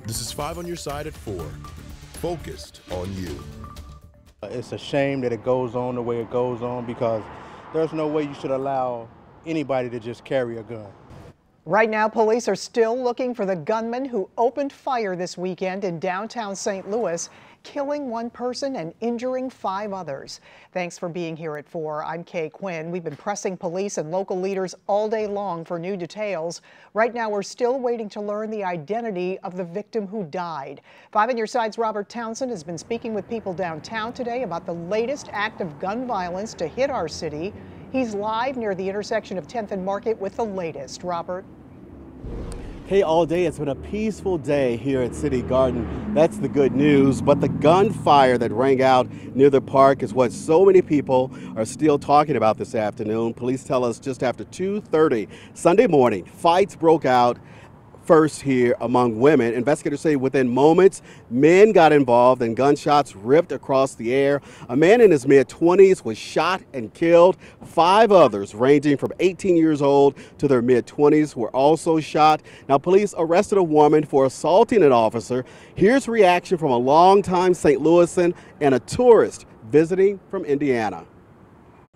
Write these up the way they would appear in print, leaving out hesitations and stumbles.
This is 5 on your side at 4. Focused on you. It's a shame that it goes on the way it goes on because there's no way you should allow anybody to just carry a gun. Right now, police are still looking for the gunman who opened fire this weekend in downtown St. Louis, killing one person and injuring 5 others. Thanks for being here at 4. I'm Kay Quinn. We've been pressing police and local leaders all day long for new details. Right now, we're still waiting to learn the identity of the victim who died. 5 on your side's Robert Townsend has been speaking with people downtown today about the latest act of gun violence to hit our city. He's live near the intersection of 10th and Market with the latest. Robert. Hey, all day it's been a peaceful day here at City Garden. That's the good news. But the gunfire that rang out near the park is what so many people are still talking about this afternoon. Police tell us just after 2:30 Sunday morning, fights broke out first here among women. Investigators say within moments, men got involved and gunshots ripped across the air. A man in his mid-20s was shot and killed. 5 others, ranging from 18 years old to their mid-20s, were also shot. Now, police arrested a woman for assaulting an officer. Here's reaction from a longtime St. Louisan and a tourist visiting from Indiana.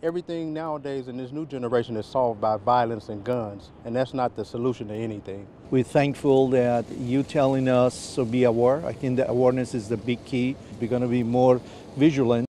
Everything nowadays in this new generation is solved by violence and guns, and that's not the solution to anything. We're thankful that you telling us to be aware. I think that awareness is the big key. We're going to be more vigilant.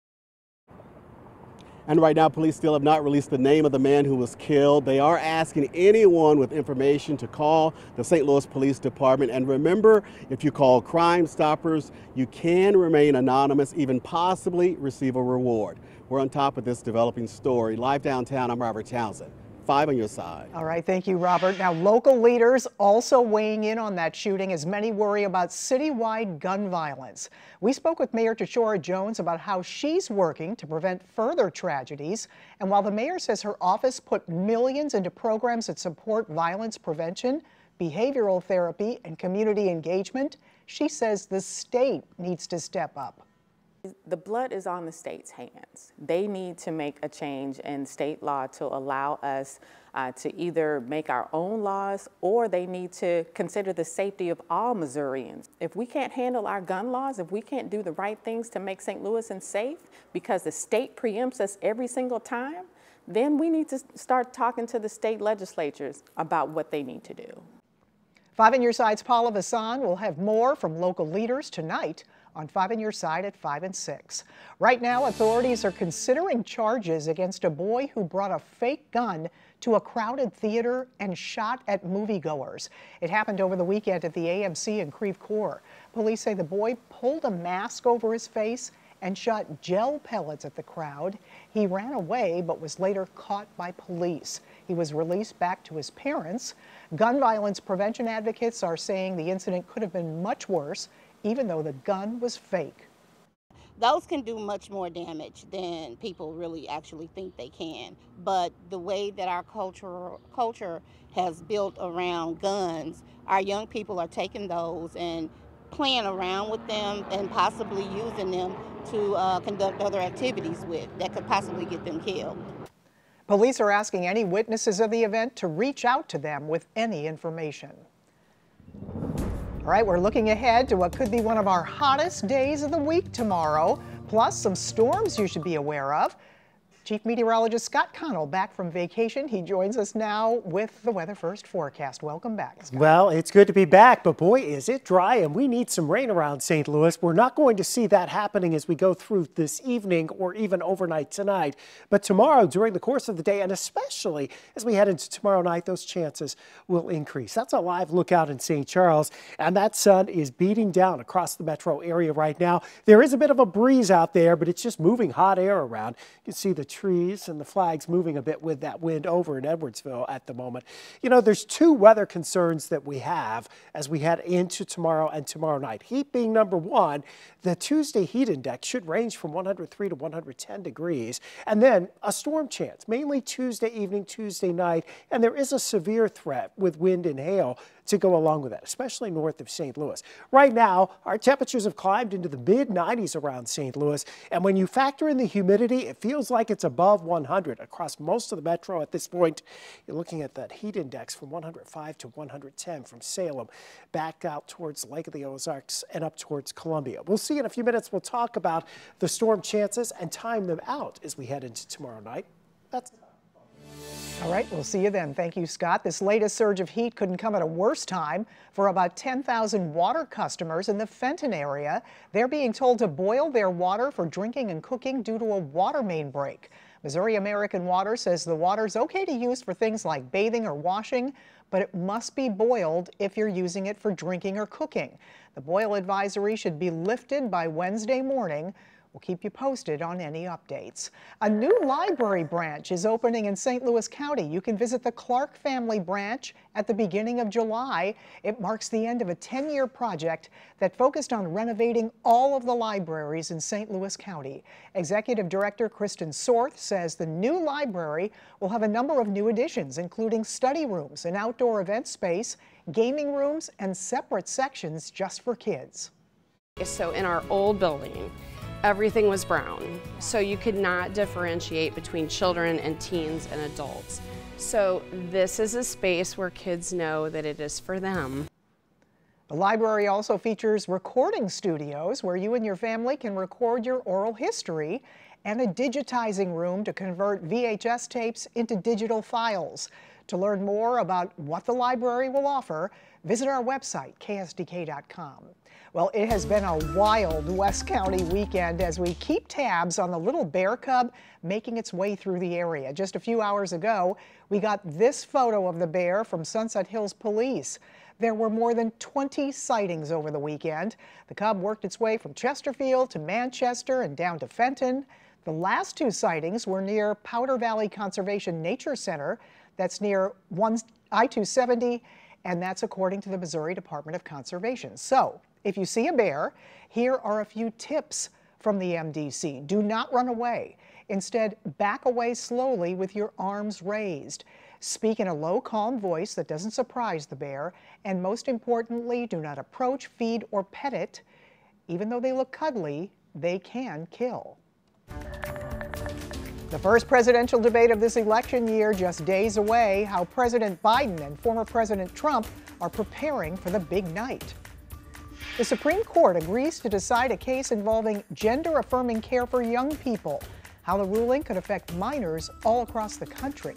And right now, police still have not released the name of the man who was killed. They are asking anyone with information to call the St. Louis Police Department. And remember, if you call Crime Stoppers, you can remain anonymous, even possibly receive a reward. We're on top of this developing story. Live downtown, I'm Robert Townsend. 5 on your side. All right, thank you, Robert. Now, local leaders also weighing in on that shooting as many worry about citywide gun violence. We spoke with Mayor Tashora Jones about how she's working to prevent further tragedies. And while the mayor says her office put millions into programs that support violence prevention, behavioral therapy, and community engagement, she says the state needs to step up. The blood is on the state's hands. They need to make a change in state law to allow us to either make our own laws, or they need to consider the safety of all Missourians. If we can't handle our gun laws, if we can't do the right things to make St. Louis safe because the state preempts us every single time, then we need to start talking to the state legislatures about what they need to do. 5 on your side's Paula Vassan will have more from local leaders tonight on 5 on your side at 5 and 6. Right now, authorities are considering charges against a boy who brought a fake gun to a crowded theater and shot at moviegoers. It happened over the weekend at the AMC in Creve Coeur. Police say the boy pulled a mask over his face and shot gel pellets at the crowd. He ran away but was later caught by police. He was released back to his parents. Gun violence prevention advocates are saying the incident could have been much worse, even though the gun was fake. Those can do much more damage than people really actually think they can. But the way that our culture has built around guns, our young people are taking those and playing around with them and possibly using them to conduct other activities with that could possibly get them killed. Police are asking any witnesses of the event to reach out to them with any information. All right, we're looking ahead to what could be one of our hottest days of the week tomorrow, plus some storms you should be aware of. Chief Meteorologist Scott Connell back from vacation. He joins us now with the Weather First forecast. Welcome back, Scott. Well, it's good to be back, but boy, is it dry, and we need some rain around St. Louis. We're not going to see that happening as we go through this evening or even overnight tonight. But tomorrow, during the course of the day, and especially as we head into tomorrow night, those chances will increase. That's a live look out in St. Charles, and that sun is beating down across the metro area right now. There is a bit of a breeze out there, but it's just moving hot air around. You can see the trees and the flags moving a bit with that wind over in Edwardsville at the moment. You know, there's 2 weather concerns that we have as we head into tomorrow and tomorrow night. Heat being number 1, the Tuesday heat index should range from 103 to 110 degrees. And then a storm chance, mainly Tuesday evening, Tuesday night. And there is a severe threat with wind and hail to go along with that, especially north of St. Louis. Right now, our temperatures have climbed into the mid-90s around St. Louis, and when you factor in the humidity, it feels like it's above 100 across most of the metro at this point. You're looking at that heat index from 105 to 110 from Salem back out towards Lake of the Ozarks and up towards Columbia. We'll see in a few minutes. We'll talk about the storm chances and time them out as we head into tomorrow night. That's it. All right, we'll see you then. Thank you, Scott. This latest surge of heat couldn't come at a worse time for about 10,000 water customers in the Fenton area. They're being told to boil their water for drinking and cooking due to a water main break. Missouri American Water says the water's okay to use for things like bathing or washing, but it must be boiled if you're using it for drinking or cooking. The boil advisory should be lifted by Wednesday morning. We'll keep you posted on any updates. A new library branch is opening in St. Louis County. You can visit the Clark family branch at the beginning of July. It marks the end of a 10-year project that focused on renovating all of the libraries in St. Louis County. Executive Director Kristen Sorth says the new library will have a number of new additions, including study rooms, an outdoor event space, gaming rooms, and separate sections just for kids. So in our old building, everything was brown, so you could not differentiate between children and teens and adults. So this is a space where kids know that it is for them. The library also features recording studios where you and your family can record your oral history, and a digitizing room to convert VHS tapes into digital files. To learn more about what the library will offer, visit our website, ksdk.com. Well, it has been a wild West County weekend as we keep tabs on the little bear cub making its way through the area. Just a few hours ago, we got this photo of the bear from Sunset Hills Police. There were more than 20 sightings over the weekend. The cub worked its way from Chesterfield to Manchester and down to Fenton. The last two sightings were near Powder Valley Conservation Nature Center. That's near I-270, and that's according to the Missouri Department of Conservation. So, if you see a bear, here are a few tips from the MDC. Do not run away. Instead, back away slowly with your arms raised. Speak in a low, calm voice that doesn't surprise the bear. And most importantly, do not approach, feed, or pet it. Even though they look cuddly, they can kill. The first presidential debate of this election year just days away. How President Biden and former President Trump are preparing for the big night. The Supreme Court agrees to decide a case involving gender-affirming care for young people, how the ruling could affect minors all across the country.